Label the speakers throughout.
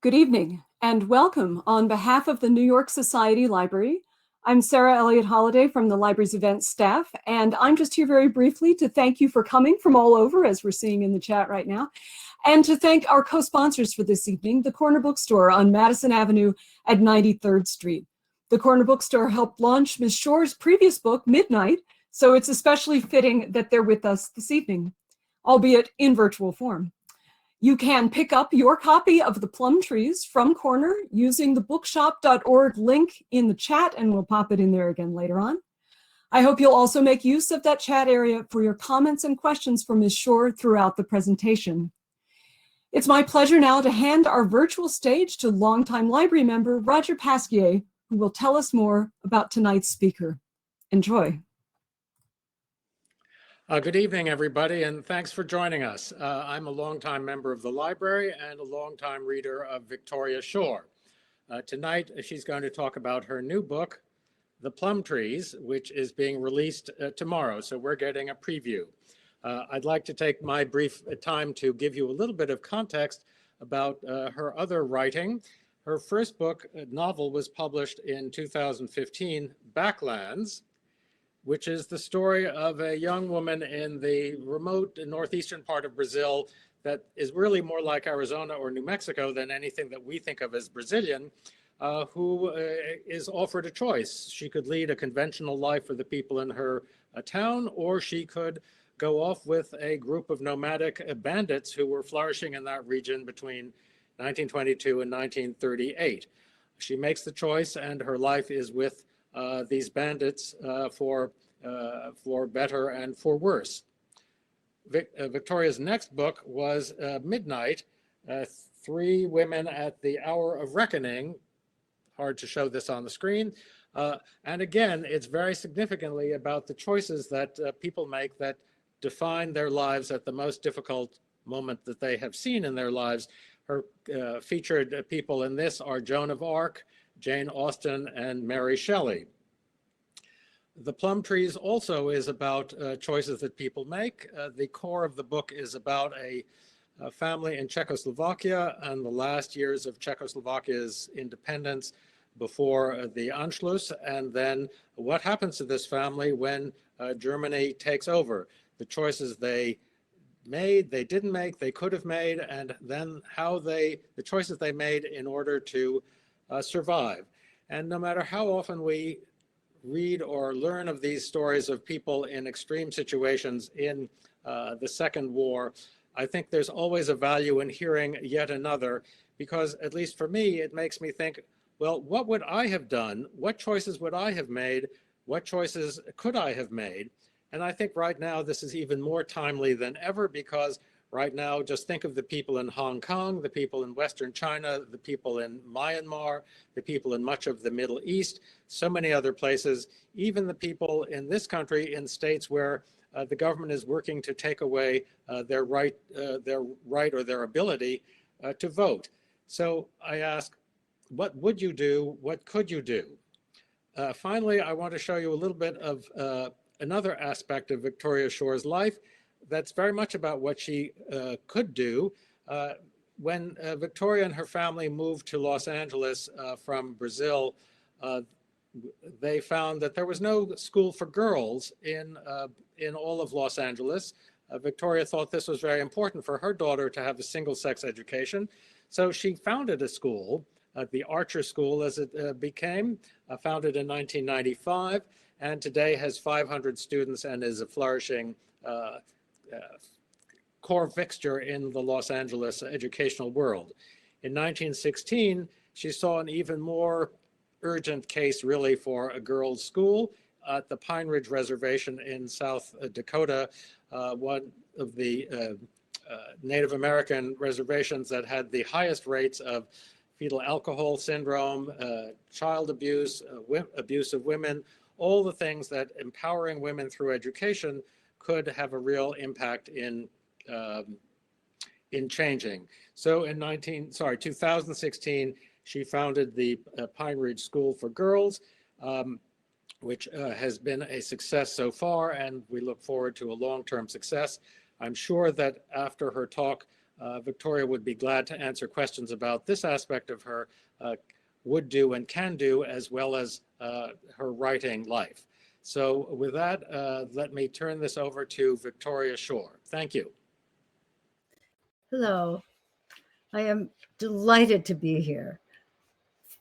Speaker 1: Good evening and welcome on behalf of the New York Society Library. I'm Sarah Elliott Holliday from the library's events staff, and I'm just here very briefly to thank you for coming from all over, as we're seeing in the chat right now, and to thank our co-sponsors for this evening, the Corner Bookstore on Madison Avenue at 93rd Street. The Corner Bookstore helped launch Ms. Shorr's previous book, Midnight, so it's especially fitting that they're with us this evening, albeit in virtual form. You can pick up your copy of The Plum Trees from Corner using the bookshop.org link in the chat, and we'll pop it in there again later on. I hope you'll also make use of that chat area for your comments and questions for Ms. Shorr throughout the presentation. It's my pleasure now to hand our virtual stage to longtime library member Roger Pasquier, who will tell us more about tonight's speaker. Enjoy.
Speaker 2: Good evening, everybody, and thanks for joining us. I'm a longtime member of the library and a longtime reader of Victoria Shorr. Tonight, she's going to talk about her new book, The Plum Trees, which is being released tomorrow, so we're getting a preview. I'd like to take my brief time to give you a little bit of context about her other writing. Her first book, novel, was published in 2015, Backlands, which is the story of a young woman in the remote northeastern part of Brazil that is really more like Arizona or New Mexico than anything that we think of as Brazilian, who is offered a choice. She could lead a conventional life for the people in her town, or she could go off with a group of nomadic bandits who were flourishing in that region between 1922 and 1938. She makes the choice, and her life is with these bandits for better and for worse. Victoria's next book was Midnight, Three Women at the Hour of Reckoning. Hard to show this on the screen. And again, it's very significantly about the choices that people make that define their lives at the most difficult moment that they have seen in their lives. Her featured people in this are Joan of Arc, Jane Austen, and Mary Shelley. The Plum Trees also is about choices that people make. The core of the book is about a family in Czechoslovakia and the last years of Czechoslovakia's independence before the Anschluss, and then what happens to this family when Germany takes over. The choices they made, they didn't make, they could have made, and then the choices they made in order to survive. And no matter how often we read or learn of these stories of people in extreme situations in the Second War, I think there's always a value in hearing yet another, because at least for me, it makes me think, well, what would I have done? What choices would I have made? What choices could I have made? And I think right now this is even more timely than ever, because right now, just think of the people in Hong Kong, the people in Western China, the people in Myanmar, the people in much of the Middle East, so many other places, even the people in this country in states where the government is working to take away their right or their ability to vote. So I ask, what would you do? What could you do? Finally, I want to show you a little bit of another aspect of Victoria Shorr's life that's very much about what she could do. When Victoria and her family moved to Los Angeles from Brazil, they found that there was no school for girls in all of Los Angeles. Victoria thought this was very important for her daughter to have a single-sex education. So she founded a school, the Archer School as it became, founded in 1995, and today has 500 students and is a flourishing core fixture in the Los Angeles educational world. In 1916, she saw an even more urgent case really for a girls' school at the Pine Ridge Reservation in South Dakota, one of the Native American reservations that had the highest rates of fetal alcohol syndrome, child abuse, abuse of women, all the things that empowering women through education could have a real impact in changing. So in 2016, she founded the Pine Ridge School for Girls, which has been a success so far, and we look forward to a long-term success. I'm sure that after her talk, Victoria would be glad to answer questions about this aspect of her would do and can do, as well as her writing life. So with that, let me turn this over to Victoria Shorr. Thank you.
Speaker 3: Hello, I am delighted to be here.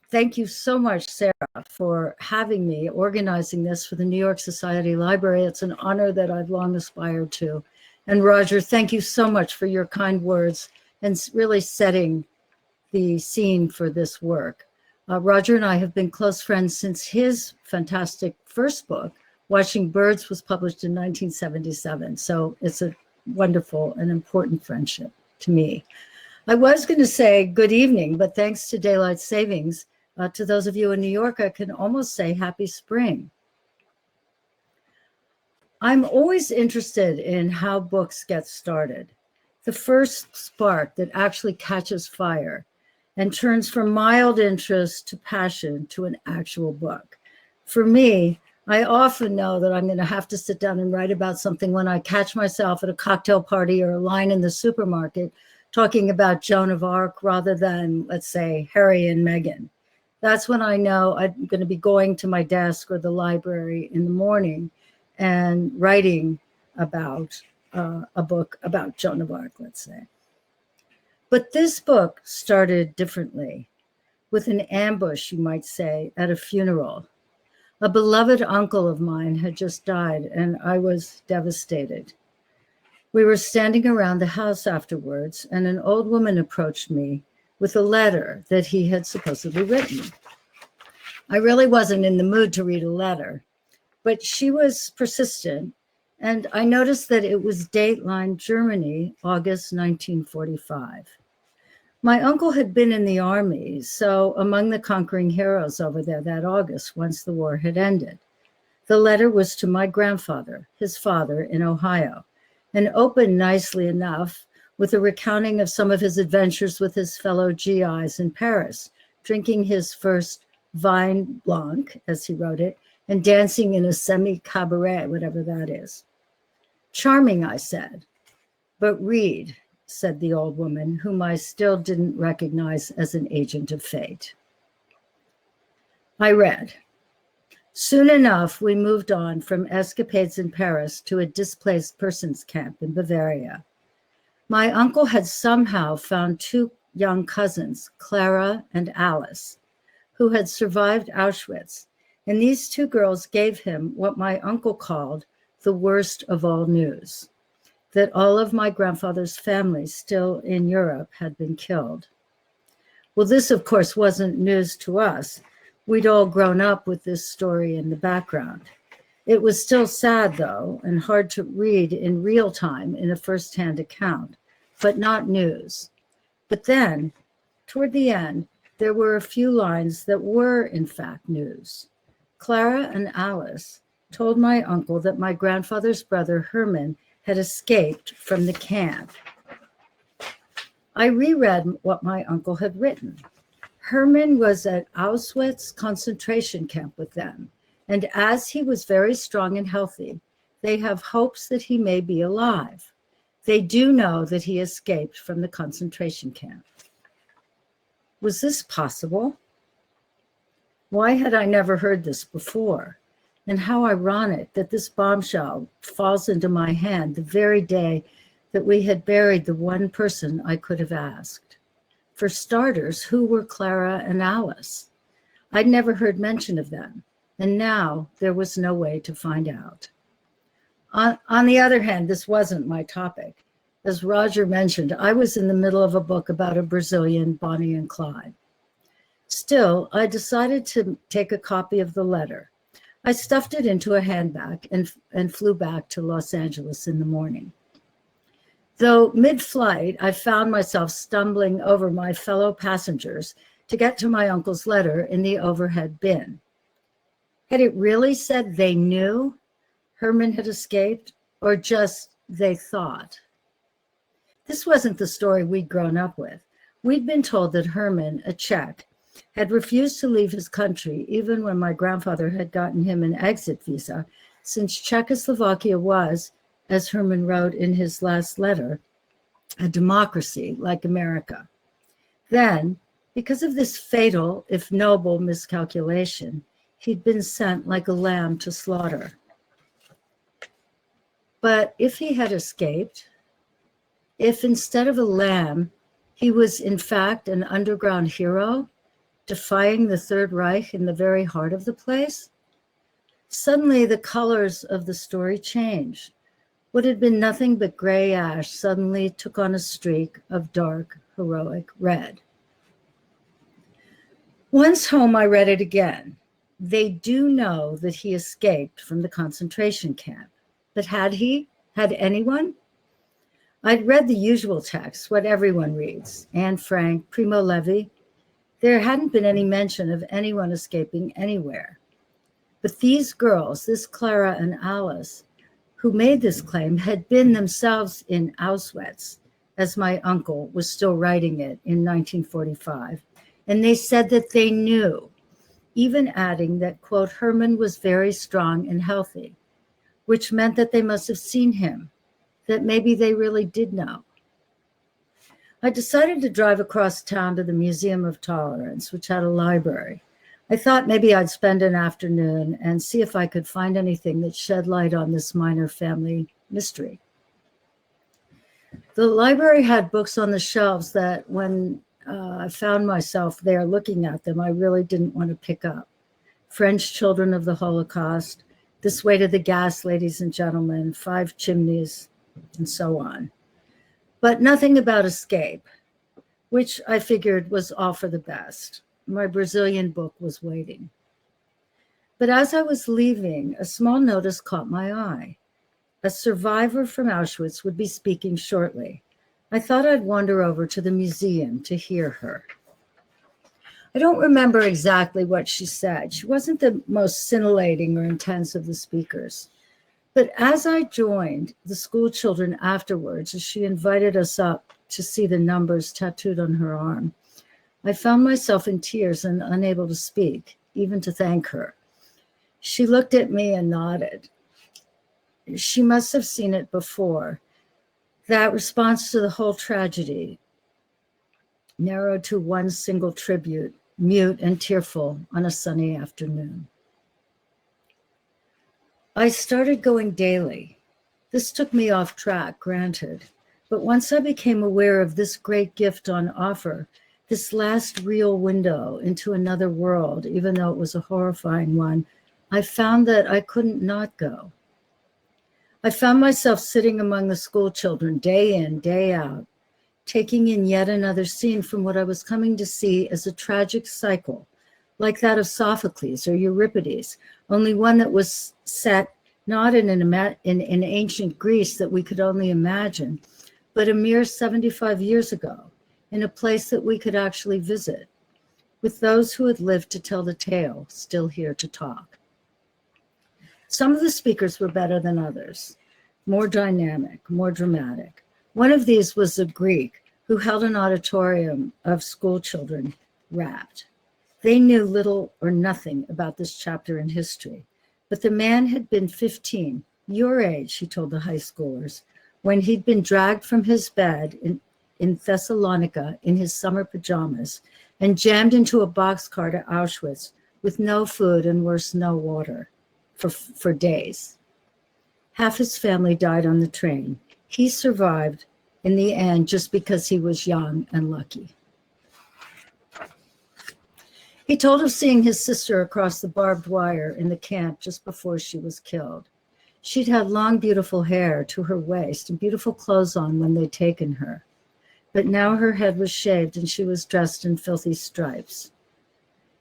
Speaker 3: Thank you so much, Sarah, for having me, organizing this for the New York Society Library. It's an honor that I've long aspired to. And Roger, thank you so much for your kind words and really setting the scene for this work. Roger and I have been close friends since his fantastic first book, Watching Birds, was published in 1977. So it's a wonderful and important friendship to me. I was going to say good evening, but thanks to daylight savings, to those of you in New York, I can almost say happy spring. I'm always interested in how books get started. The first spark that actually catches fire and turns from mild interest to passion to an actual book. For me, I often know that I'm going to have to sit down and write about something when I catch myself at a cocktail party or a line in the supermarket talking about Joan of Arc rather than, let's say, Harry and Meghan. That's when I know I'm going to be going to my desk or the library in the morning and writing about a book about Joan of Arc, let's say. But this book started differently, with an ambush, you might say, at a funeral. A beloved uncle of mine had just died, and I was devastated. We were standing around the house afterwards, and an old woman approached me with a letter that he had supposedly written. I really wasn't in the mood to read a letter, but she was persistent, and I noticed that it was dateline Germany, August 1945. My uncle had been in the army, so among the conquering heroes over there that August, once the war had ended. The letter was to my grandfather, his father, in Ohio, and opened nicely enough with a recounting of some of his adventures with his fellow GIs in Paris, drinking his first vin blanc, as he wrote it, and dancing in a semi-cabaret, whatever that is. Charming, I said. But read, said the old woman, whom I still didn't recognize as an agent of fate. I read. Soon enough, we moved on from escapades in Paris to a displaced persons camp in Bavaria. My uncle had somehow found two young cousins, Clara and Alice, who had survived Auschwitz, and these two girls gave him what my uncle called the worst of all news, that all of my grandfather's family still in Europe had been killed. Well, this, of course, wasn't news to us. We'd all grown up with this story in the background. It was still sad, though, and hard to read in real time in a first-hand account, but not news. But then, toward the end, there were a few lines that were, in fact, news. Clara and Alice told my uncle that my grandfather's brother, Herman, had escaped from the camp. I reread what my uncle had written. Herman was at Auschwitz concentration camp with them, and as he was very strong and healthy, they have hopes that he may be alive. They do know that he escaped from the concentration camp. Was this possible? Why had I never heard this before? And how ironic that this bombshell falls into my hand the very day that we had buried the one person I could have asked. For starters, who were Clara and Alice? I'd never heard mention of them, and now there was no way to find out. On the other hand, this wasn't my topic. As Roger mentioned, I was in the middle of a book about a Brazilian Bonnie and Clyde. Still, I decided to take a copy of the letter. I stuffed it into a handbag and flew back to Los Angeles in the morning. Though mid-flight, I found myself stumbling over my fellow passengers to get to my uncle's letter in the overhead bin. Had it really said they knew Herman had escaped, or just they thought? This wasn't the story we'd grown up with. We'd been told that Herman, a Czech, had refused to leave his country even when my grandfather had gotten him an exit visa, since Czechoslovakia was, as Herman wrote in his last letter, a democracy like America. Then, because of this fatal, if noble, miscalculation, he'd been sent like a lamb to slaughter. But if he had escaped, if instead of a lamb, he was in fact an underground hero, defying the Third Reich in the very heart of the place, suddenly the colors of the story changed. What had been nothing but gray ash suddenly took on a streak of dark, heroic red. Once home, I read it again. They do know that he escaped from the concentration camp. But had he? Had anyone? I'd read the usual texts, what everyone reads, Anne Frank, Primo Levi. There hadn't been any mention of anyone escaping anywhere. But these girls, this Clara and Alice, who made this claim, had been themselves in Auschwitz, as my uncle was still writing it in 1945. And they said that they knew, even adding that, quote, Herman was very strong and healthy, which meant that they must have seen him, that maybe they really did know. I decided to drive across town to the Museum of Tolerance, which had a library. I thought maybe I'd spend an afternoon and see if I could find anything that shed light on this minor family mystery. The library had books on the shelves that when I found myself there looking at them, I really didn't want to pick up. French Children of the Holocaust, This Way to the Gas, Ladies and Gentlemen, Five Chimneys, and so on. But nothing about escape, which I figured was all for the best. My Brazilian book was waiting. But as I was leaving, a small notice caught my eye. A survivor from Auschwitz would be speaking shortly. I thought I'd wander over to the museum to hear her. I don't remember exactly what she said. She wasn't the most scintillating or intense of the speakers. But as I joined the school children afterwards, as she invited us up to see the numbers tattooed on her arm, I found myself in tears and unable to speak, even to thank her. She looked at me and nodded. She must have seen it before. That response to the whole tragedy, narrowed to one single tribute, mute and tearful on a sunny afternoon. I started going daily. This took me off track, granted. But once I became aware of this great gift on offer, this last real window into another world, even though it was a horrifying one, I found that I couldn't not go. I found myself sitting among the school children day in, day out, taking in yet another scene from what I was coming to see as a tragic cycle, like that of Sophocles or Euripides, only one that was set not in ancient Greece that we could only imagine, but a mere 75 years ago, in a place that we could actually visit, with those who had lived to tell the tale still here to talk. Some of the speakers were better than others, more dynamic, more dramatic. One of these was a Greek who held an auditorium of school children rapt. They knew little or nothing about this chapter in history, but the man had been 15, your age, he told the high schoolers, when he'd been dragged from his bed in Thessalonica in his summer pajamas and jammed into a boxcar to Auschwitz with no food and worse, no water for days. Half his family died on the train. He survived in the end just because he was young and lucky. He told of seeing his sister across the barbed wire in the camp just before she was killed. She'd had long, beautiful hair to her waist and beautiful clothes on when they'd taken her. But now her head was shaved and she was dressed in filthy stripes.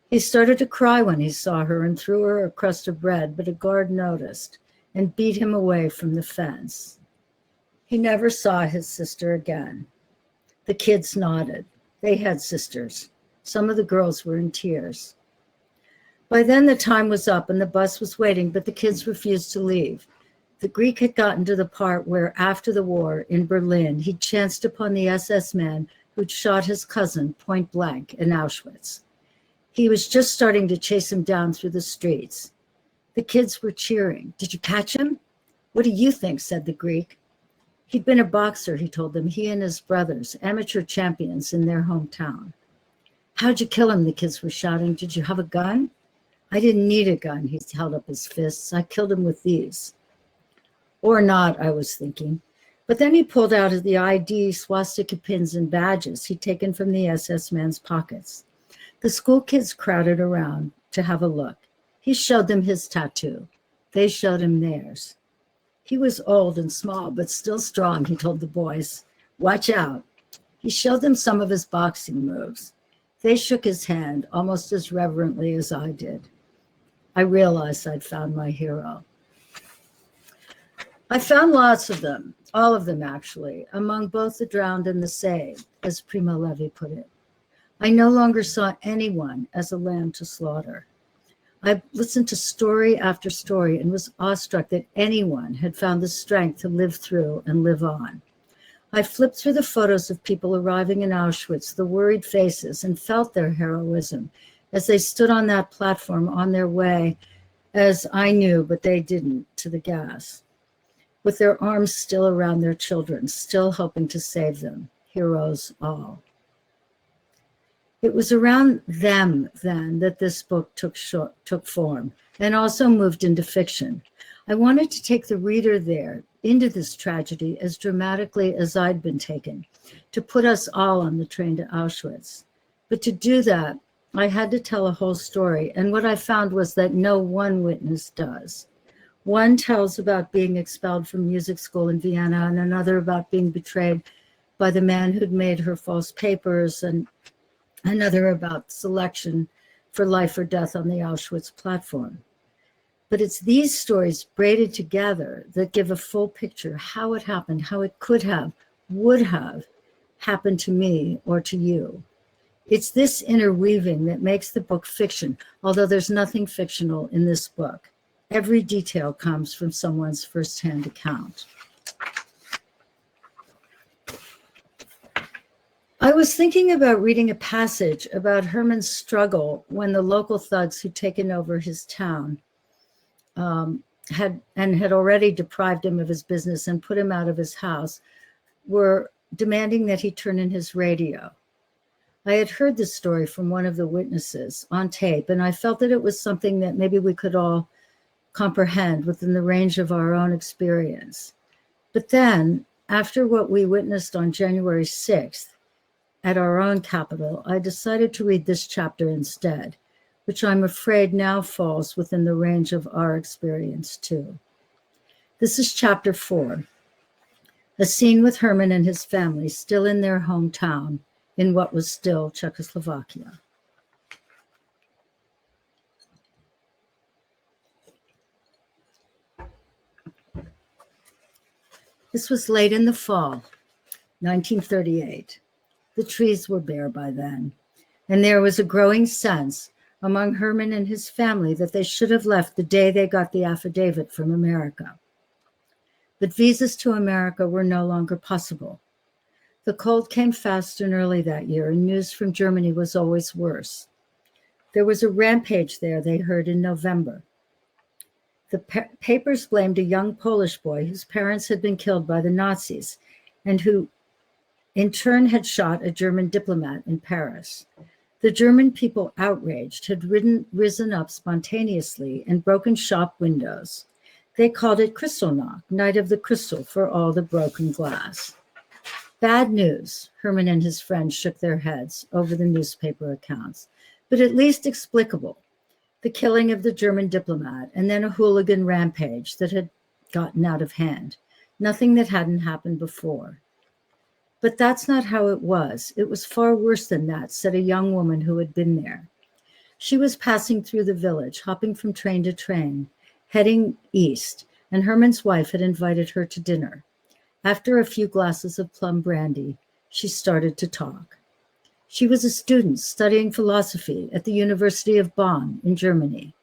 Speaker 3: He started to cry when he saw her and threw her a crust of bread, but a guard noticed and beat him away from the fence. He never saw his sister again. The kids nodded. They had sisters. Some of the girls were in tears. By then the time was up and the bus was waiting, but the kids refused to leave. The Greek had gotten to the part where, after the war in Berlin, he chanced upon the SS man who'd shot his cousin point blank in Auschwitz. He was just starting to chase him down through the streets. The kids were cheering. "Did you catch him?" "What do you think?" said the Greek. He'd been a boxer, he told them, he and his brothers, amateur champions in their hometown. How'd you kill him? The kids were shouting. Did you have a gun? I didn't need a gun. He held up his fists. I killed him with these. Or not, I was thinking. But then he pulled out the ID, swastika pins, and badges he'd taken from the SS man's pockets. The school kids crowded around to have a look. He showed them his tattoo. They showed him theirs. He was old and small, but still strong, he told the boys. Watch out. He showed them some of his boxing moves. They shook his hand almost as reverently as I did. I realized I'd found my hero. I found lots of them, all of them actually, among both the drowned and the saved, as Primo Levi put it. I no longer saw anyone as a lamb to slaughter. I listened to story after story and was awestruck that anyone had found the strength to live through and live on. I flipped through the photos of people arriving in Auschwitz, the worried faces, and felt their heroism as they stood on that platform on their way, as I knew, but they didn't, to the gas, with their arms still around their children, still hoping to save them, heroes all. It was around them then that this book took form and also moved into fiction. I wanted to take the reader there into this tragedy as dramatically as I'd been taken, to put us all on the train to Auschwitz. But to do that, I had to tell a whole story, and what I found was that no one witness does. One tells about being expelled from music school in Vienna, and another about being betrayed by the man who'd made her false papers, and another about selection for life or death on the Auschwitz platform. But it's these stories braided together that give a full picture, how it happened, how it could have, would have happened to me or to you. It's this interweaving that makes the book fiction, although there's nothing fictional in this book. Every detail comes from someone's firsthand account. I was thinking about reading a passage about Herman's struggle when the local thugs who'd taken over his town had already deprived him of his business and put him out of his house, were demanding that he turn in his radio. I had heard this story from one of the witnesses on tape, and I felt that it was something that maybe we could all comprehend within the range of our own experience. But then, after what we witnessed on January 6th at our own capital, I decided to read this chapter instead, which I'm afraid now falls within the range of our experience too. This is chapter 4, a scene with Herman and his family still in their hometown in what was still Czechoslovakia. This was late in the fall, 1938. The trees were bare by then, and there was a growing sense among Herman and his family that they should have left the day they got the affidavit from America. But visas to America were no longer possible. The cold came fast and early that year, and news from Germany was always worse. There was a rampage there, they heard, in November. The papers blamed a young Polish boy whose parents had been killed by the Nazis and who in turn had shot a German diplomat in Paris. The German people, outraged, had risen up spontaneously and broken shop windows. They called it Kristallnacht, Night of the Crystal, for all the broken glass. Bad news, Herman and his friends shook their heads over the newspaper accounts, but at least explicable. The killing of the German diplomat, and then a hooligan rampage that had gotten out of hand. Nothing that hadn't happened before. But that's not how it was. It was far worse than that, said a young woman who had been there. She was passing through the village, hopping from train to train, heading east, and Herman's wife had invited her to dinner. After a few glasses of Plum brandy, she started to talk. She was a student studying philosophy at the University of Bonn in Germany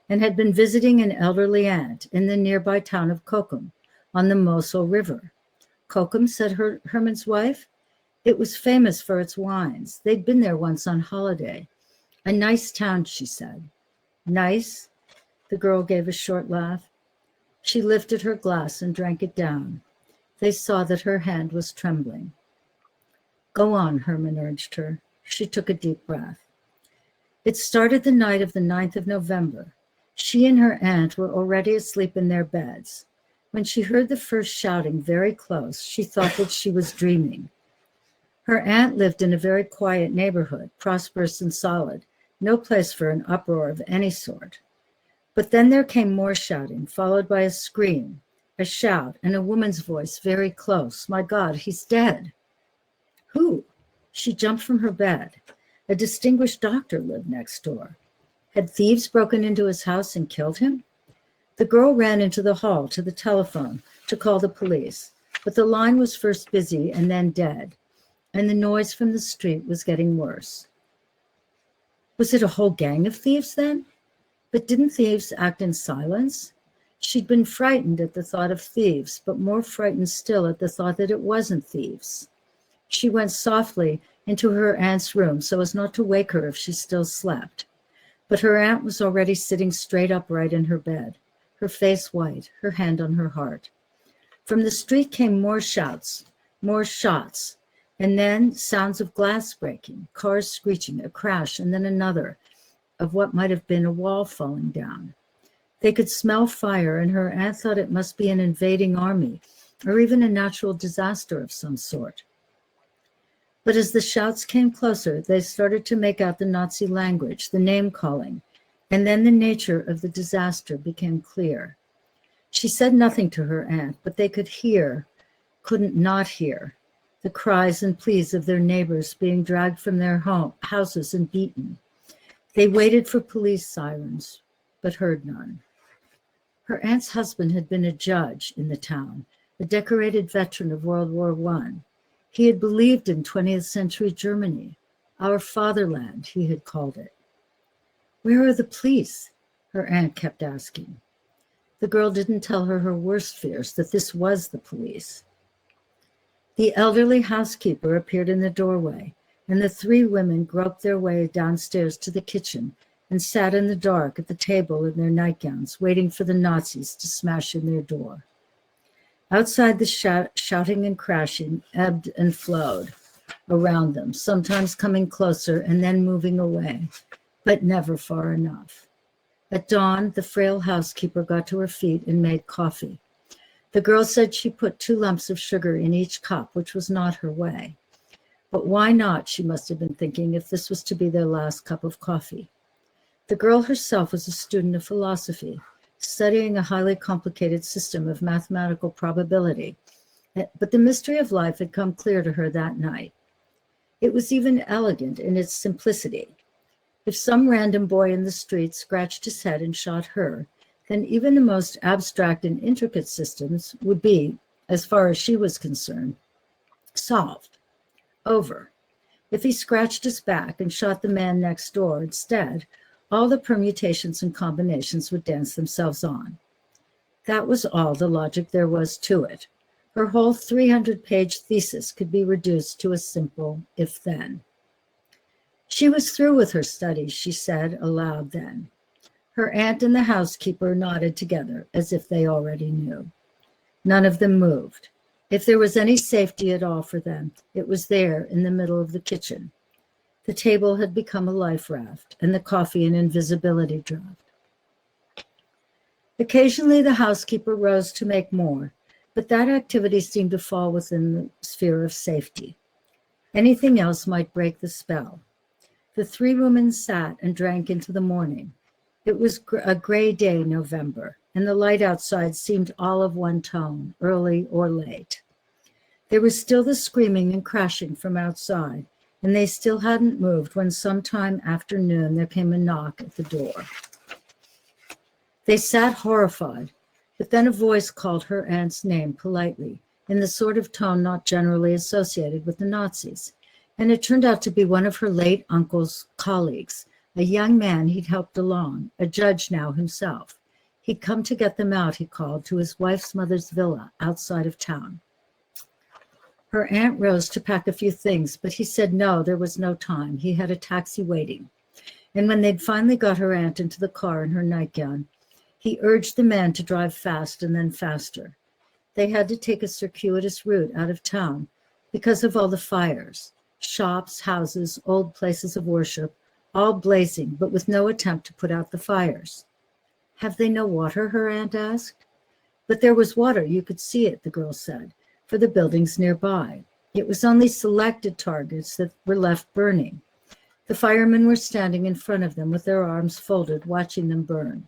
Speaker 3: and had been visiting an elderly aunt in the nearby town of Kokum on the Mosel River. Kokum, said Herman's wife. It was famous for its wines. They'd been there once on holiday. A nice town, she said. Nice? The girl gave a short laugh. She lifted her glass and drank it down. They saw that her hand was trembling. Go on, Herman urged her. She took a deep breath. It started the night of the 9th of November. She and her aunt were already asleep in their beds. When she heard the first shouting very close, she thought that she was dreaming. Her aunt lived in a very quiet neighborhood, prosperous and solid, no place for an uproar of any sort. But then there came more shouting, followed by a scream, a shout, and a woman's voice very close. My God, he's dead. Who? She jumped from her bed. A distinguished doctor lived next door. Had thieves broken into his house and killed him? The girl ran into the hall to the telephone to call the police, but the line was first busy and then dead, and the noise from the street was getting worse. Was it a whole gang of thieves then? But didn't thieves act in silence? She'd been frightened at the thought of thieves, but more frightened still at the thought that it wasn't thieves. She went softly into her aunt's room so as not to wake her if she still slept. But her aunt was already sitting straight upright in her bed, her face white, her hand on her heart. From the street came more shouts, more shots, and then sounds of glass breaking, cars screeching, a crash, and then another of what might have been a wall falling down. They could smell fire, and her aunt thought it must be an invading army or even a natural disaster of some sort. But as the shouts came closer, they started to make out the Nazi language, the name-calling, and then the nature of the disaster became clear. She said nothing to her aunt, but they couldn't not hear, the cries and pleas of their neighbors being dragged from their houses and beaten. They waited for police sirens, but heard none. Her aunt's husband had been a judge in the town, a decorated veteran of World War I. He had believed in 20th century Germany, our fatherland, he had called it. Where are the police? Her aunt kept asking. The girl didn't tell her worst fears, that this was the police. The elderly housekeeper appeared in the doorway, and the three women groped their way downstairs to the kitchen and sat in the dark at the table in their nightgowns, waiting for the Nazis to smash in their door. Outside, the shouting and crashing ebbed and flowed around them, sometimes coming closer and then moving away, but never far enough. At dawn, the frail housekeeper got to her feet and made coffee. The girl said she put 2 lumps of sugar in each cup, which was not her way. But why not, she must have been thinking, if this was to be their last cup of coffee. The girl herself was a student of philosophy, studying a highly complicated system of mathematical probability. But the mystery of life had come clear to her that night. It was even elegant in its simplicity. If some random boy in the street scratched his head and shot her, then even the most abstract and intricate systems would be, as far as she was concerned, solved. Over. If he scratched his back and shot the man next door instead, all the permutations and combinations would dance themselves on. That was all the logic there was to it. Her whole 300-page thesis could be reduced to a simple if-then. She was through with her studies, she said aloud then. Her aunt and the housekeeper nodded together as if they already knew. None of them moved. If there was any safety at all for them, it was there in the middle of the kitchen. The table had become a life raft, and the coffee an invisibility draft. Occasionally, the housekeeper rose to make more, but that activity seemed to fall within the sphere of safety. Anything else might break the spell. The 3 women sat and drank into the morning. It was a gray day, November, and the light outside seemed all of one tone, early or late. There was still the screaming and crashing from outside, and they still hadn't moved when sometime after noon there came a knock at the door. They sat horrified, but then a voice called her aunt's name politely, in the sort of tone not generally associated with the Nazis, and it turned out to be one of her late uncle's colleagues, a young man he'd helped along, a judge now himself. He'd come to get them out, he called, to his wife's mother's villa outside of town. Her aunt rose to pack a few things, but he said no, there was no time. He had a taxi waiting. And when they'd finally got her aunt into the car in her nightgown, he urged the man to drive fast and then faster. They had to take a circuitous route out of town because of all the fires, shops, houses, old places of worship, all blazing, but with no attempt to put out the fires. Have they no water? Her aunt asked. But there was water, you could see it, the girl said, for the buildings nearby. It was only selected targets that were left burning. The firemen were standing in front of them with their arms folded, watching them burn.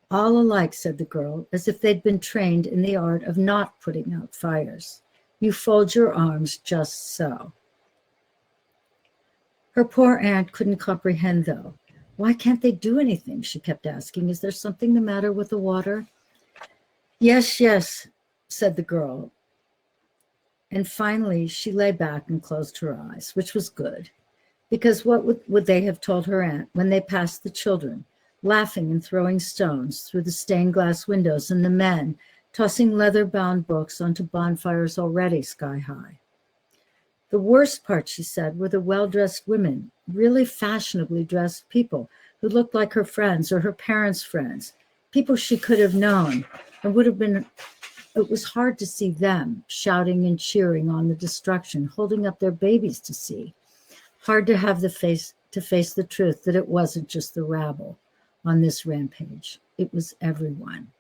Speaker 3: All alike, said the girl, as if they'd been trained in the art of not putting out fires. You fold your arms just so. Her poor aunt couldn't comprehend, though. Why can't they do anything? She kept asking. Is there something the matter with the water? Yes, yes, said the girl. And finally, she lay back and closed her eyes, which was good. Because what would they have told her aunt when they passed the children, laughing and throwing stones through the stained glass windows, and the men tossing leather-bound books onto bonfires already sky high? The worst part, she said, were the well-dressed women, really fashionably dressed people who looked like her friends or her parents' friends, people she could have known, and would have been. It was hard to see them shouting and cheering on the destruction, holding up their babies to see. Hard to have to face the truth that it wasn't just the rabble on this rampage. It was everyone.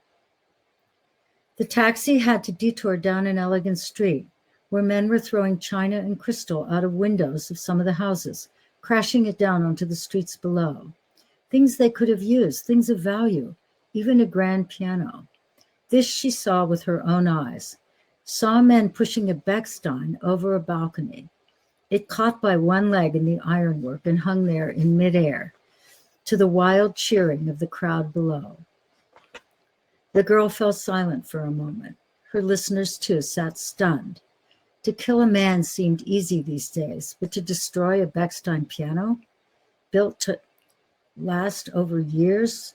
Speaker 3: The taxi had to detour down an elegant street where men were throwing china and crystal out of windows of some of the houses, crashing it down onto the streets below. Things they could have used, things of value, even a grand piano. This she saw with her own eyes, saw men pushing a Bechstein over a balcony. It caught by one leg in the ironwork and hung there in midair, to the wild cheering of the crowd below. The girl fell silent for a moment. Her listeners, too, sat stunned. To kill a man seemed easy these days, but to destroy a Bechstein piano, built to last over years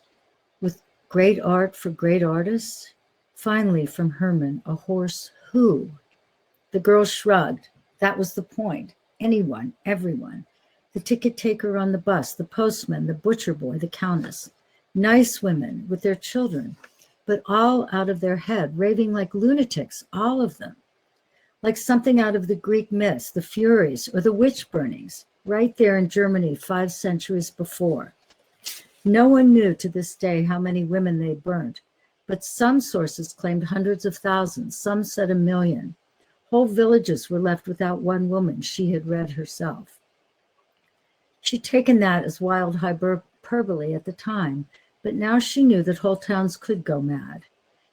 Speaker 3: with great art for great artists? Finally, from Herman, a hoarse who? The girl shrugged. That was the point. Anyone, everyone. The ticket taker on the bus, the postman, the butcher boy, the countess. Nice women with their children, but all out of their head, raving like lunatics, all of them. Like something out of the Greek myths, the Furies, or the witch burnings, right there in Germany 5 centuries before. No one knew to this day how many women they burnt, but some sources claimed hundreds of thousands, some said 1 million. Whole villages were left without one woman, she had read herself. She'd taken that as wild hyperbole at the time, but now she knew that whole towns could go mad.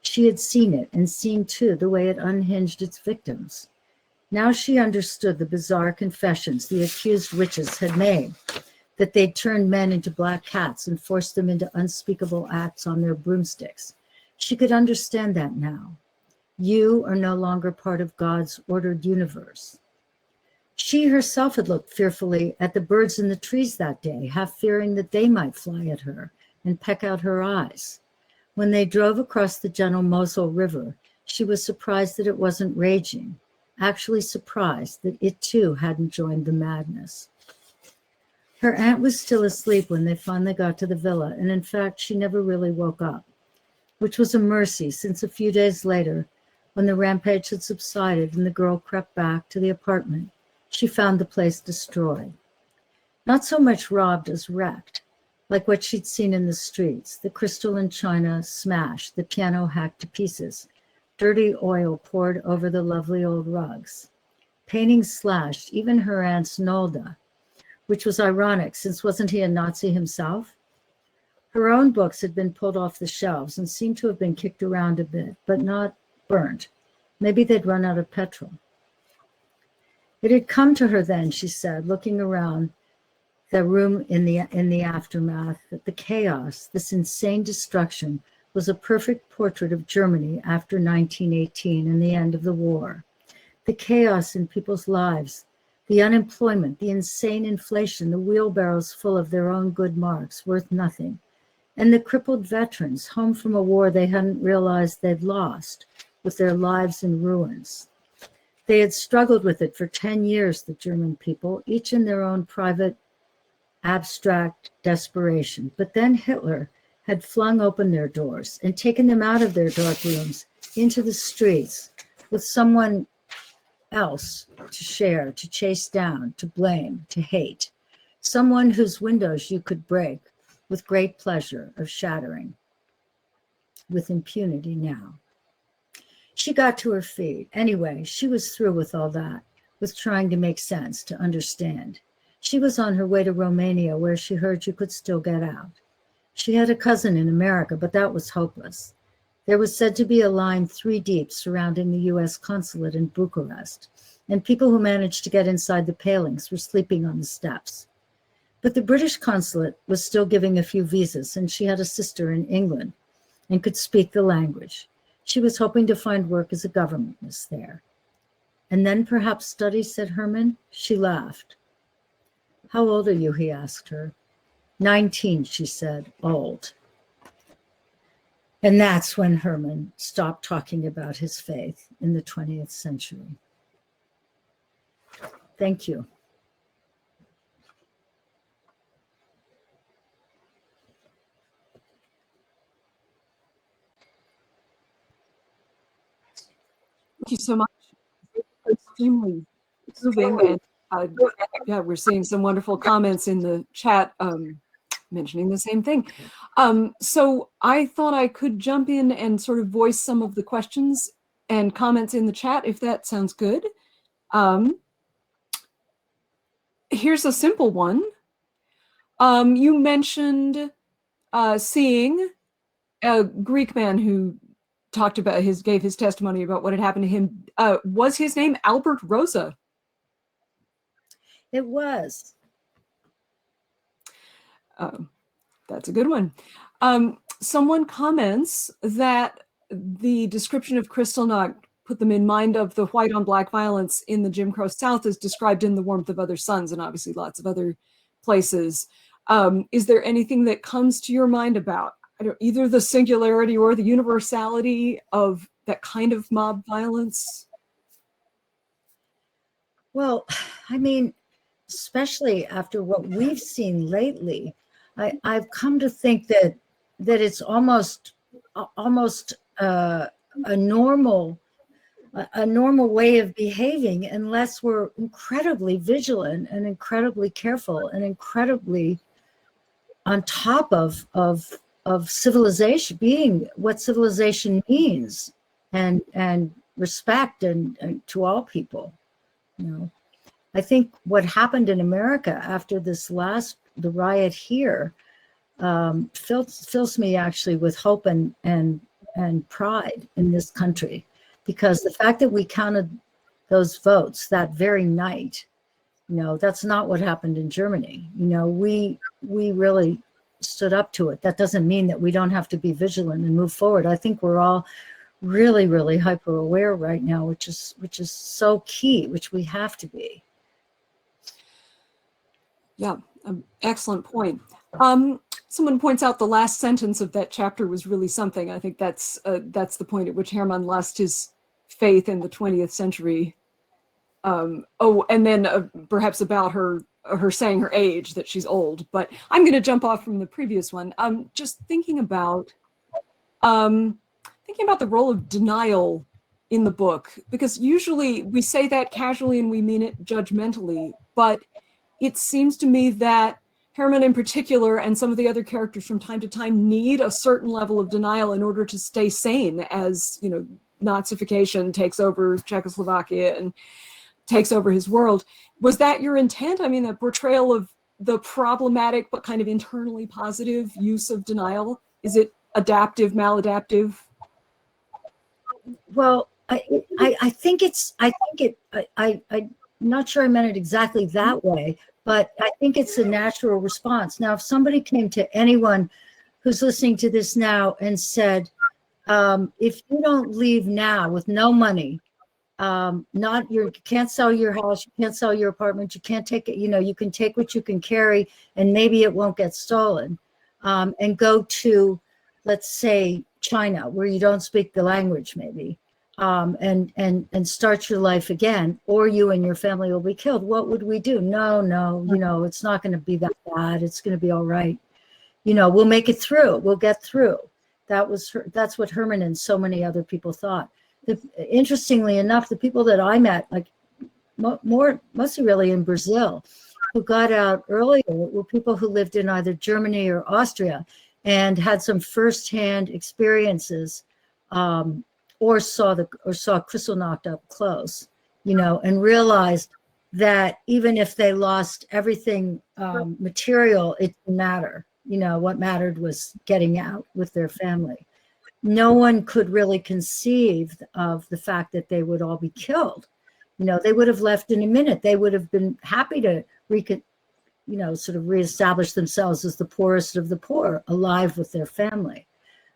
Speaker 3: She had seen it, and seen, too, the way it unhinged its victims. Now she understood the bizarre confessions the accused witches had made, that they'd turned men into black cats and forced them into unspeakable acts on their broomsticks. She could understand that now. You are no longer part of God's ordered universe. She herself had looked fearfully at the birds in the trees that day, half fearing that they might fly at her and peck out her eyes. When they drove across the gentle Mosel River, she was surprised that it wasn't raging, actually surprised that it too hadn't joined the madness. Her aunt was still asleep when they finally got to the villa, and in fact, she never really woke up, which was a mercy, since a few days later, when the rampage had subsided and the girl crept back to the apartment, she found the place destroyed. Not so much robbed as wrecked, like what she'd seen in the streets, the crystal and china smashed, the piano hacked to pieces, dirty oil poured over the lovely old rugs, paintings slashed, even her aunt's Nolde, which was ironic, since wasn't he a Nazi himself? Her own books had been pulled off the shelves and seemed to have been kicked around a bit, but not burnt. Maybe they'd run out of petrol. It had come to her then, she said, looking around the room in the aftermath, that the chaos, this insane destruction, was a perfect portrait of Germany after 1918 and the end of the war. The chaos in people's lives, the unemployment, the insane inflation, the wheelbarrows full of their own good marks, worth nothing, and the crippled veterans home from a war they hadn't realized they'd lost, with their lives in ruins. They had struggled with it for 10 years, the German people, each in their own private, abstract desperation. But then Hitler had flung open their doors and taken them out of their dark rooms into the streets with someone else to share, to chase down, to blame, to hate, someone whose windows you could break with great pleasure of shattering, with impunity now. She got to her feet. Anyway, she was through with all that, with trying to make sense, to understand. She was on her way to Romania, where she heard you could still get out. She had a cousin in America, but that was hopeless. There was said to be a line 3 deep surrounding the US consulate in Bucharest, and people who managed to get inside the palings were sleeping on the steps. But the British consulate was still giving a few visas, and she had a sister in England and could speak the language. She was hoping to find work as a governess there. And then perhaps study, said Herman. She laughed. How old are you, he asked her. 19, she said, old. And that's when Herman stopped talking about his faith in the 20th century. Thank you.
Speaker 1: Thank you so much. Extremely moving, and yeah, we're seeing some wonderful comments in the chat mentioning the same thing. So I thought I could jump in and sort of voice some of the questions and comments in the chat, if that sounds good. Here's a simple one. You mentioned seeing a Greek man who talked about gave his testimony about what had happened to him. Was his name Albert Rosa?
Speaker 3: It was.
Speaker 1: That's a good one. Someone comments that the description of Kristallnacht put them in mind of the white on black violence in the Jim Crow South as described in The Warmth of Other Suns, and obviously lots of other places. Is there anything that comes to your mind about either the singularity or the universality of that kind of mob violence?
Speaker 3: Well, I mean, especially after what we've seen lately, I've come to think that it's almost a normal way of behaving, unless we're incredibly vigilant and incredibly careful and incredibly on top of civilization, being what civilization means, and respect and to all people. You know, I think what happened in America after the riot here fills me actually with hope and pride in this country, because the fact that we counted those votes that very night, you know, that's not what happened in Germany. You know, we really stood up to it. That doesn't mean that we don't have to be vigilant and move forward. I think we're all really, really hyper aware right now, which is so key, which we have to be.
Speaker 1: Yeah, excellent point. Someone points out the last sentence of that chapter was really something. I think that's the point at which Herman lost his faith in the 20th century. Oh, and then perhaps about her saying her age, that she's old. But I'm going to jump off from the previous one. Just thinking about the role of denial in the book, because usually we say that casually and we mean it judgmentally, but it seems to me that Herman in particular and some of the other characters from time to time need a certain level of denial in order to stay sane as, you know, Nazification takes over Czechoslovakia and takes over his world. Was that your intent? I mean, the portrayal of the problematic but kind of internally positive use of denial, is it adaptive, maladaptive?
Speaker 3: Well, I'm not sure I meant it exactly that way, but I think it's a natural response. Now, if somebody came to anyone who's listening to this now and said, if you don't leave now with no money, you can't sell your house, you can't sell your apartment, you can't take it, you know, you can take what you can carry and maybe it won't get stolen, and go to, let's say, China, where you don't speak the language maybe, and start your life again, or you and your family will be killed. What would we do? No, you know, it's not going to be that bad. It's going to be all right. You know, we'll make it through. We'll get through. That's what Herman and so many other people thought. Interestingly enough, the people that I met, like mostly really in Brazil, who got out earlier were people who lived in either Germany or Austria and had some firsthand experiences, or saw Kristallnacht up close, and realized that even if they lost everything material, it didn't matter. What mattered was getting out with their family. No one could really conceive of the fact that they would all be killed. They would have left in a minute. They would have been happy to sort of reestablish themselves as the poorest of the poor, alive with their family.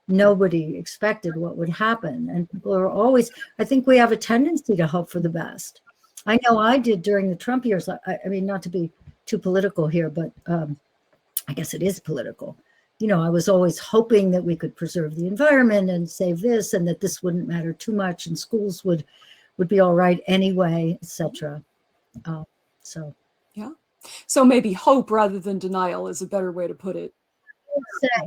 Speaker 3: Nobody expected what would happen. And people are always, I think we have a tendency to hope for the best. I know I did during the Trump years. I mean, not to be too political here, but I guess it is political. I was always hoping that we could preserve the environment and save this, and that this wouldn't matter too much, and schools would be all right anyway, etc.
Speaker 1: Yeah. So maybe hope rather than denial is a better way to put it.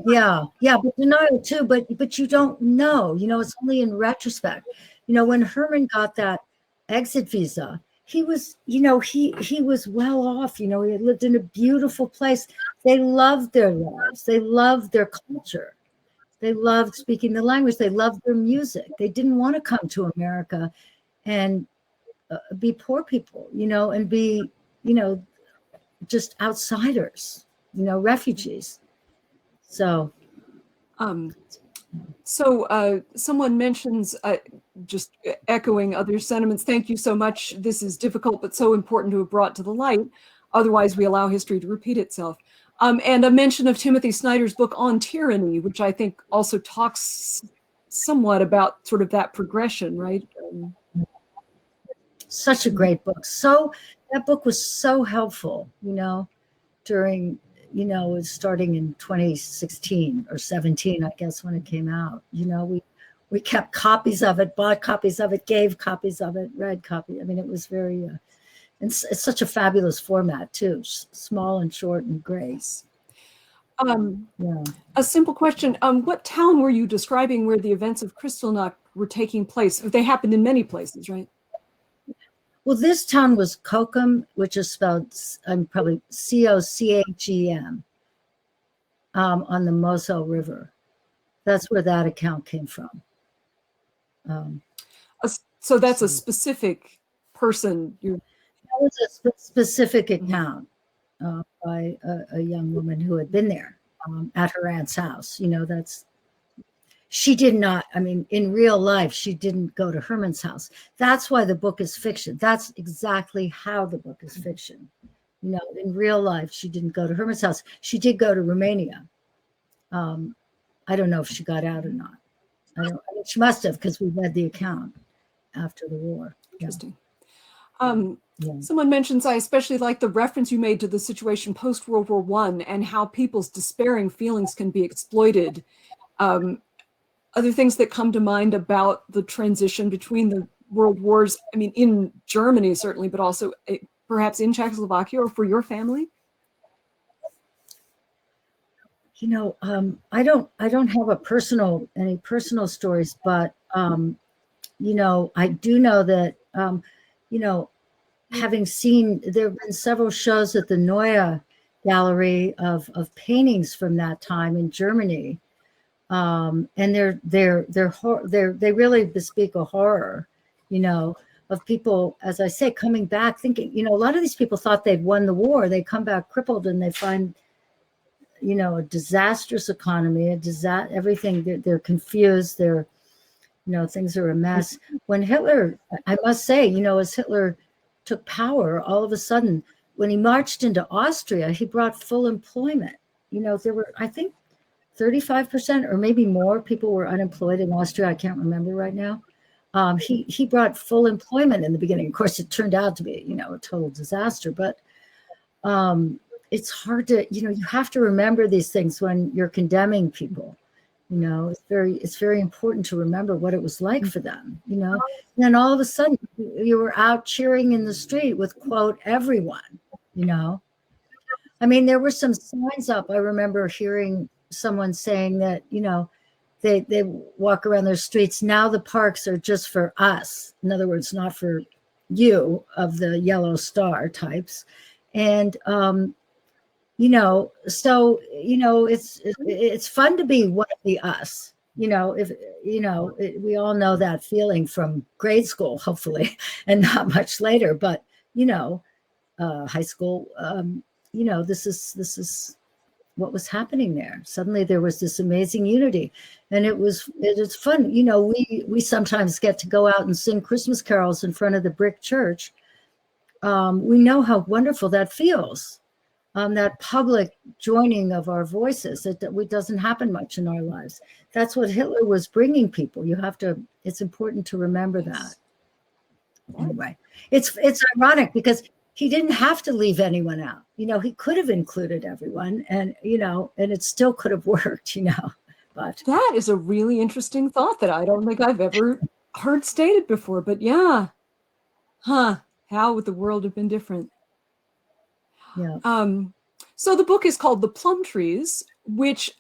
Speaker 3: Yeah, but denial too. But you don't know. It's only in retrospect. When Herman got that exit visa, he was, he was well off. He had lived in a beautiful place. They loved their lives. They loved their culture. They loved speaking the language. They loved their music. They didn't want to come to America and be poor people, and be, just outsiders, refugees. So,
Speaker 1: someone mentions, just echoing other sentiments, thank you so much. This is difficult, but so important to have brought to the light. Otherwise, we allow history to repeat itself. And a mention of Timothy Snyder's book On Tyranny, which I think also talks somewhat about sort of that progression, right?
Speaker 3: Such a great book. So that book was so helpful, during, starting in 2016 or 17, I guess, when it came out. We kept copies of it, bought copies of it, gave copies of it, read copies. I mean, it was very, and it's such a fabulous format too, small and short and great.
Speaker 1: A simple question. What town were you describing where the events of Kristallnacht were taking place? They happened in many places, right?
Speaker 3: Well, this town was Cochem, which is spelled probably Cochem, on the Moselle River. That's where that account came from.
Speaker 1: So that's a specific person. That
Speaker 3: was a specific account by a young woman who had been there at her aunt's house. She did not, I mean, in real life, she didn't go to Herman's house. That's why the book is fiction. That's exactly how the book is fiction. In real life, she didn't go to Herman's house. She did go to Romania. I don't know if she got out or not. I mean, she must have, because we read the account after the war.
Speaker 1: Interesting. Someone mentions, I especially like the reference you made to the situation post-World War I and how people's despairing feelings can be exploited. Other things that come to mind about the transition between the world wars, I mean, in Germany, certainly, but also perhaps in Czechoslovakia or for your family?
Speaker 3: I don't have any personal stories, but, I do know that, having seen, there have been several shows at the Neue Gallery of paintings from that time in Germany. And they really bespeak a horror, of people, as I say, coming back thinking, a lot of these people thought they'd won the war. They come back crippled and they find, a disastrous economy, everything, they're confused. Things are a mess. When Hitler, I must say, as Hitler took power, all of a sudden, when he marched into Austria, he brought full employment. There were, I think, 35% or maybe more people were unemployed in Austria. I can't remember right now. He brought full employment in the beginning. Of course, it turned out to be, a total disaster. But it's hard to, you have to remember these things when you're condemning people. It's very important to remember what it was like for them. And then all of a sudden, you were out cheering in the street with, quote, everyone. I mean, there were some signs up. I remember hearing someone saying that, they walk around their streets. Now the parks are just for us. In other words, not for you of the yellow star types. And, so, it's fun to be one of the us. If we all know that feeling from grade school, hopefully, and not much later, but high school, this is what was happening there. Suddenly there was this amazing unity, and it is fun. We sometimes get to go out and sing Christmas carols in front of the brick church. We know how wonderful that feels. That public joining of our voices, it doesn't happen much in our lives. That's what Hitler was bringing people. It's important to remember that. Anyway, it's ironic because he didn't have to leave anyone out. He could have included everyone, and it still could have worked, but
Speaker 1: that is a really interesting thought that I don't think I've ever heard stated before, but yeah. How would the world have been different?
Speaker 3: Yeah.
Speaker 1: So the book is called The Plum Trees, which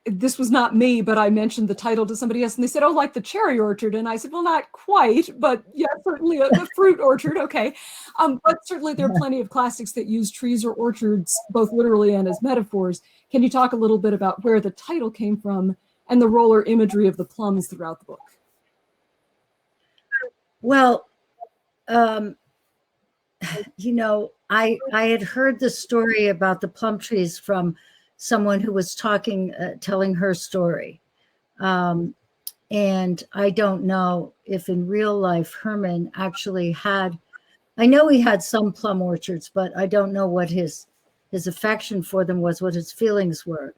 Speaker 1: this was not me, but I mentioned the title to somebody else, and they said, "Oh, like the cherry orchard." And I said, "Well, not quite, but yeah, certainly a fruit orchard." Okay. But certainly there are plenty of classics that use trees or orchards, both literally and as metaphors. Can you talk a little bit about where the title came from and the role or imagery of the plums throughout the book?
Speaker 3: Well, I had heard the story about the plum trees from someone who was telling her story. And I don't know if in real life Herman actually I know he had some plum orchards, but I don't know what his affection for them was, what his feelings were.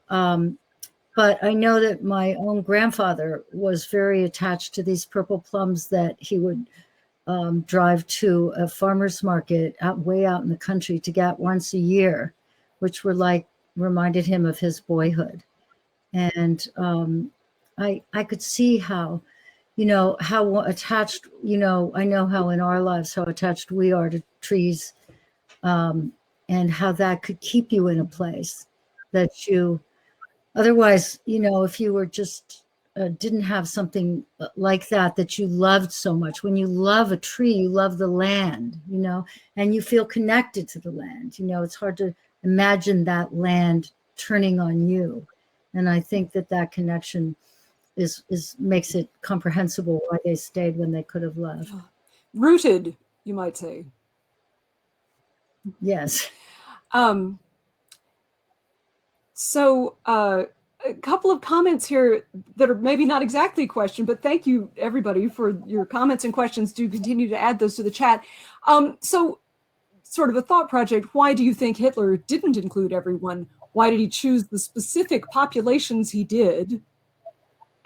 Speaker 3: But I know that my own grandfather was very attached to these purple plums that he would drive to a farmer's market way out in the country to get once a year, which reminded him of his boyhood. And I could see how attached, I know how in our lives, how attached we are to trees, and how that could keep you in a place that otherwise, if you were just didn't have something like that you loved so much. When you love a tree, you love the land, and you feel connected to the land. It's hard to imagine that land turning on you. And I think that connection makes it comprehensible why they stayed when they could have left.
Speaker 1: Rooted, you might say.
Speaker 3: Yes.
Speaker 1: So a couple of comments here that are maybe not exactly a question, but thank you everybody for your comments and questions. Do continue to add those to the chat. So sort of a thought project, why do you think Hitler didn't include everyone? Why did he choose the specific populations he did?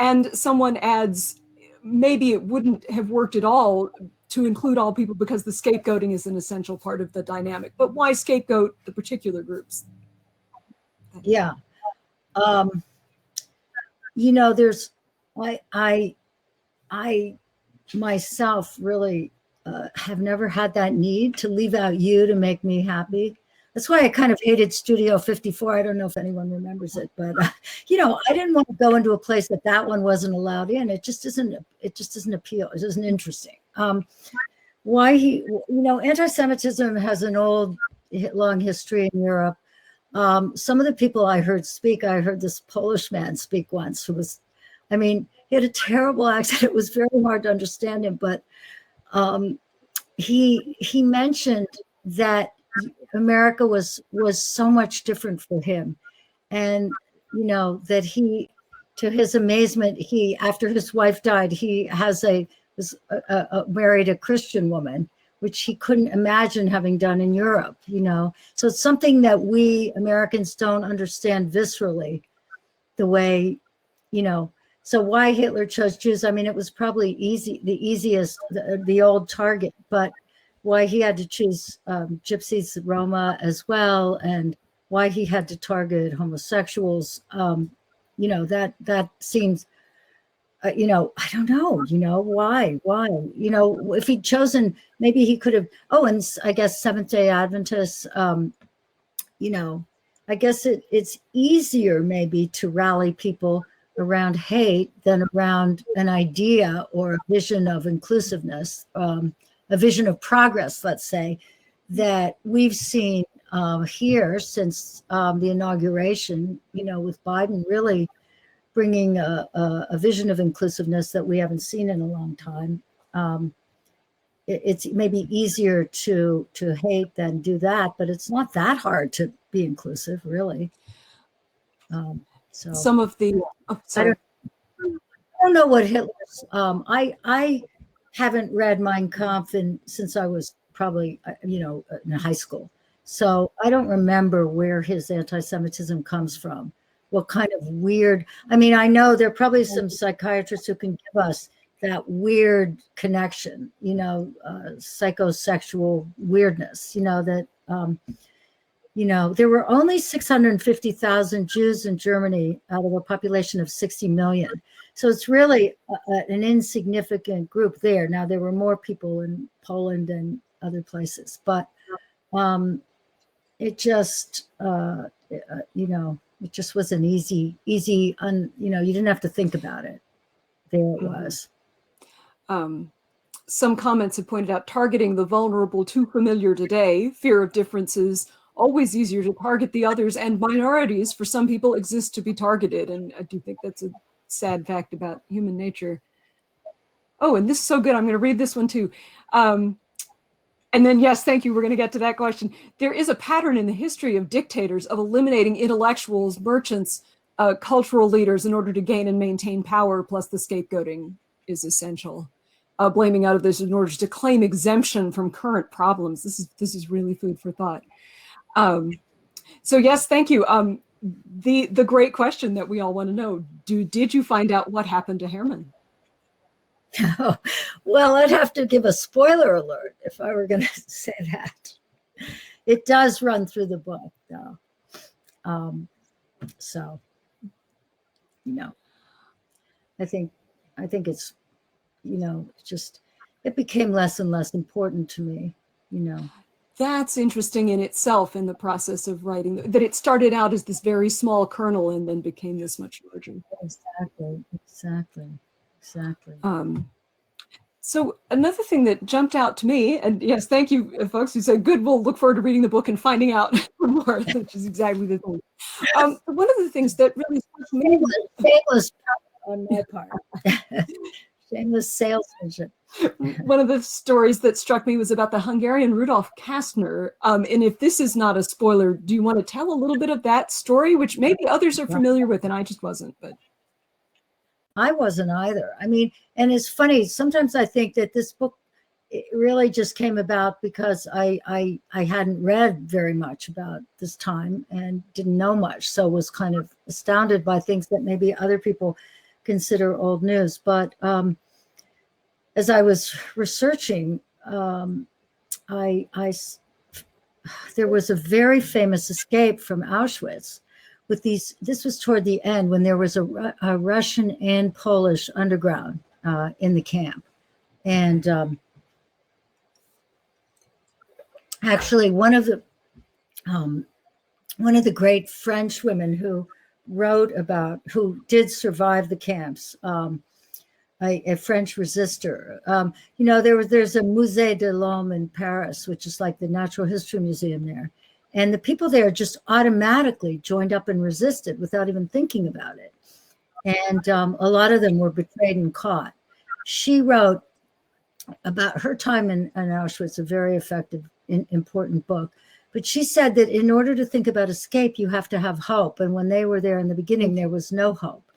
Speaker 1: And someone adds, maybe it wouldn't have worked at all to include all people because the scapegoating is an essential part of the dynamic. But why scapegoat the particular groups?
Speaker 3: Yeah. I myself really have never had that need to leave out you to make me happy. That's why I kind of hated Studio 54. I don't know if anyone remembers it, but I didn't want to go into a place that one wasn't allowed in. It just doesn't appeal. It isn't interesting. Why anti-Semitism has an long history in Europe. Some of the people I heard this Polish man speak once who was, he had a terrible accent. It was very hard to understand him, but he mentioned that America was so much different for him. And, that to his amazement, after his wife died, he was married a Christian woman, which he couldn't imagine having done in Europe, So it's something that we Americans don't understand viscerally the way, so why Hitler chose Jews? It was probably the easiest, the old target, but why he had to choose gypsies, Roma as well, and why he had to target homosexuals, that seems, I don't know, why, if he'd chosen, maybe he could have, and I guess Seventh-day Adventists, I guess it's easier maybe to rally people around hate than around an idea or a vision of inclusiveness, a vision of progress, let's say, that we've seen here since the inauguration, with Biden really bringing a vision of inclusiveness that we haven't seen in a long time. It's maybe easier to hate than do that, but it's not that hard to be inclusive, really. So
Speaker 1: Some of the, sorry.
Speaker 3: I don't know what Hitler's. I haven't read Mein Kampf since I was probably in high school, so I don't remember where his anti-Semitism comes from. What kind of weird? I mean, I know there are probably some psychiatrists who can give us that weird connection, psychosexual weirdness. There were only 650,000 Jews in Germany out of a population of 60 million. So it's really an insignificant group there. Now, there were more people in Poland and other places, but it just, it just was an easy, you didn't have to think about it. There it was.
Speaker 1: Some comments have pointed out targeting the vulnerable too familiar today. Fear of differences, always easier to target the others, and minorities for some people exist to be targeted. And I do think that's a sad fact about human nature. Oh, and this is so good. I'm going to read this one too. And then, yes, thank you. We're going to get to that question. There is a pattern in the history of dictators of eliminating intellectuals, merchants, cultural leaders in order to gain and maintain power, plus the scapegoating is essential. Blaming others in order to claim exemption from current problems. This is really food for thought. So yes, thank you. The great question that we all want to know, did you find out what happened to Herman?
Speaker 3: Well, I'd have to give a spoiler alert if I were going to say that. It does run through the book, though. So, I think it's, it became less and less important to me,
Speaker 1: That's interesting in itself in the process of writing, that it started out as this very small kernel and then became this much larger.
Speaker 3: Exactly.
Speaker 1: So another thing that jumped out to me, and yes, thank you, folks who said, good, we'll look forward to reading the book and finding out more, which is exactly the thing. One of the things that really struck me
Speaker 3: shameless on my part. Shameless salesmanship.
Speaker 1: One of the stories that struck me was about the Hungarian Rudolf Kastner. And if this is not a spoiler, do you want to tell a little bit of that story, which maybe others are familiar with, and I just wasn't, but.
Speaker 3: I wasn't either. I mean, and it's funny, sometimes I think that this book, it really just came about because I hadn't read very much about this time and didn't know much. So was kind of astounded by things that maybe other people consider old news. But as I was researching, there was a very famous escape from Auschwitz with these. This was toward the end when there was a Russian and Polish underground in the camp. And actually one of the great French women who did survive the camps, a French resistor. There's a Musée de l'Homme in Paris, which is like the Natural History Museum there. And the people there just automatically joined up and resisted without even thinking about it. And a lot of them were betrayed and caught. She wrote about her time in Auschwitz, a very effective, important book. But she said that in order to think about escape, you have to have hope. And when they were there in the beginning, there was no hope.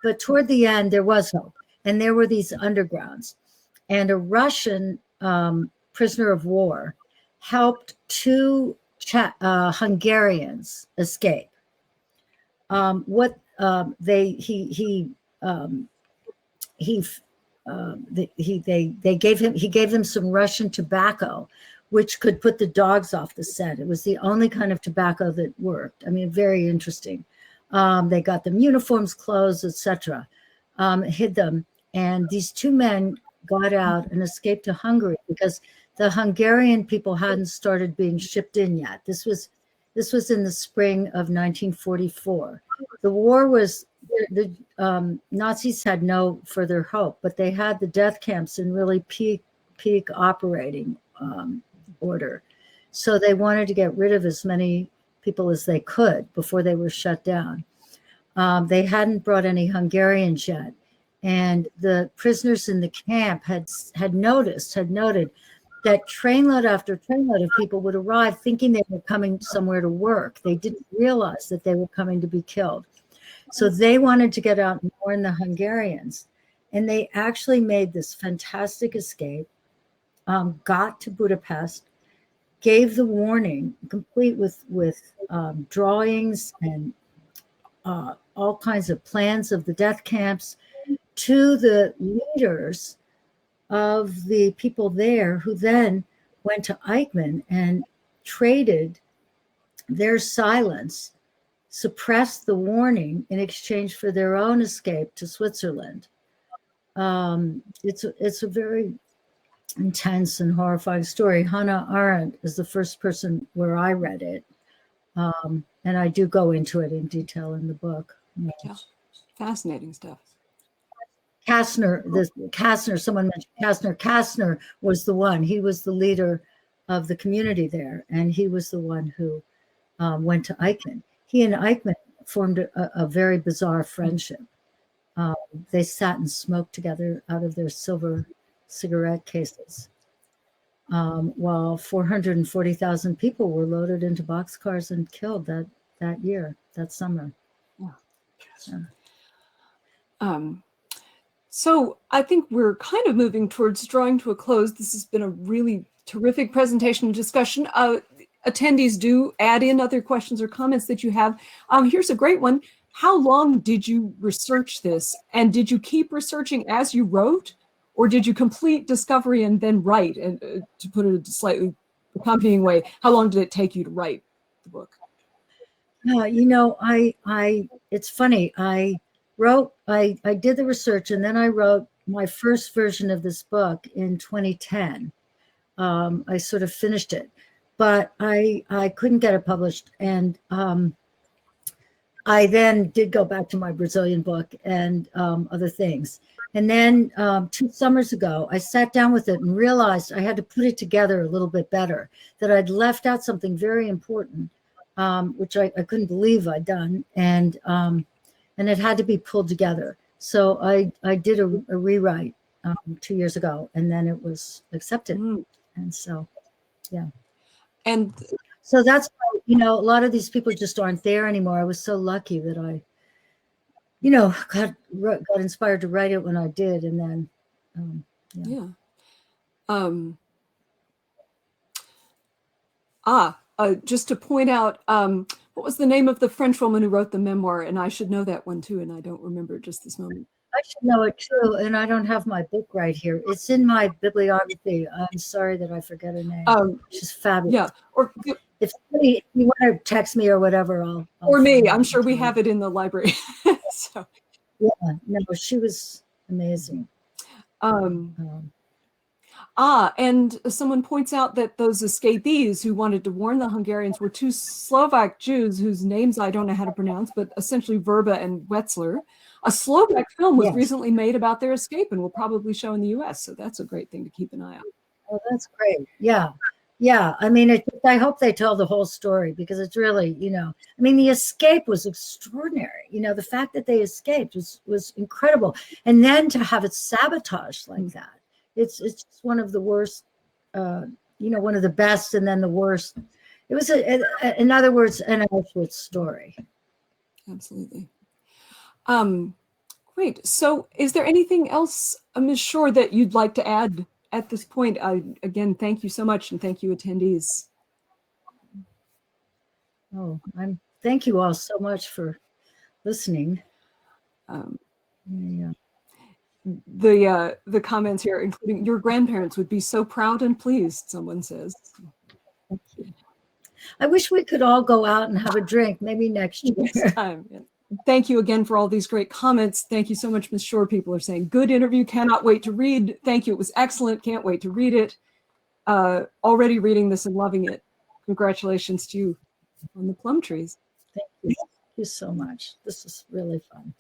Speaker 3: But toward the end, there was hope. And there were these undergrounds. And a Russian prisoner of war helped two Hungarians escape. They gave them some Russian tobacco, which could put the dogs off the scent. It was the only kind of tobacco that worked. I mean, very interesting. They got them uniforms, clothes, etc. Hid them, and these two men got out and escaped to Hungary because the Hungarian people hadn't started being shipped in yet. This was in the spring of 1944. The war was the Nazis had no further hope, but they had the death camps in really peak operating order. So they wanted to get rid of as many people as they could before they were shut down. They hadn't brought any Hungarians yet, and the prisoners in the camp had noted that trainload after trainload of people would arrive thinking they were coming somewhere to work. They didn't realize that they were coming to be killed. So they wanted to get out and warn the Hungarians. And they actually made this fantastic escape, got to Budapest, gave the warning, complete with drawings and all kinds of plans of the death camps, to the leaders of the people there, who then went to Eichmann and traded their silence, suppressed the warning in exchange for their own escape to Switzerland. It's a very intense and horrifying story. Hannah Arendt is the first person where I read it, and I do go into it in detail in the book.
Speaker 1: Yeah, fascinating stuff.
Speaker 3: Kastner, someone mentioned Kastner. Kastner was the one. He was the leader of the community there, and he was the one who went to Eichmann. He and Eichmann formed a very bizarre friendship. They sat and smoked together out of their silver cigarette cases, while 440,000 people were loaded into boxcars and killed that summer.
Speaker 1: Yeah. So I think we're kind of moving towards drawing to a close. This has been a really terrific presentation and discussion. Attendees, do add in other questions or comments that you have. Here's a great one. How long did you research this? And did you keep researching as you wrote? Or did you complete discovery and then write? And to put it a slightly accompanying way, how long did it take you to write the book?
Speaker 3: It's funny. I did the research, and then I wrote my first version of this book in 2010. I sort of finished it, but I couldn't get it published. And I then did go back to my Brazilian book and other things. And then 2 summers ago, I sat down with it and realized I had to put it together a little bit better, that I'd left out something very important, which I couldn't believe I'd done. And it had to be pulled together. So I did a rewrite 2 years ago, and then it was accepted. And so, yeah.
Speaker 1: And
Speaker 3: so that's why, a lot of these people just aren't there anymore. I was so lucky that I, got inspired to write it when I did. And then, just to point out, what was the name of the French woman who wrote the memoir? And I should know that one too, and I don't remember it just this moment. I should know it too, and I don't have my book right here. It's in my bibliography. I'm sorry that I forget her name. She's fabulous.
Speaker 1: Yeah, or
Speaker 3: if you want to text me or whatever, I'll
Speaker 1: or me. I'm sure we have it in the library. So
Speaker 3: yeah, no, she was amazing.
Speaker 1: And someone points out that those escapees who wanted to warn the Hungarians were 2 Slovak Jews whose names I don't know how to pronounce, but essentially Verba and Wetzler. A Slovak film was recently made about their escape and will probably show in the US. So that's a great thing to keep an eye on.
Speaker 3: Oh, that's great. Yeah. Yeah. I mean, I hope they tell the whole story, because it's really, the escape was extraordinary. The fact that they escaped was incredible. And then to have it sabotaged like that. It's just one of the worst, one of the best, and then the worst. It was, in other words, an Auschwitz story.
Speaker 1: Absolutely. Great. So is there anything else, Ms. Shorr, that you'd like to add at this point? Again, thank you so much, and thank you, attendees.
Speaker 3: Oh, thank you all so much for listening.
Speaker 1: The comments here, including your grandparents would be so proud and pleased, someone says.
Speaker 3: Thank you. I wish we could all go out and have a drink, maybe next year.
Speaker 1: Next time. Yeah. Thank you again for all these great comments. Thank you so much, Ms. Shorr. People are saying, good interview, cannot wait to read. Thank you, it was excellent, can't wait to read it. Already reading this and loving it. Congratulations to you on the plum trees.
Speaker 3: Thank you. you so much. This is really fun.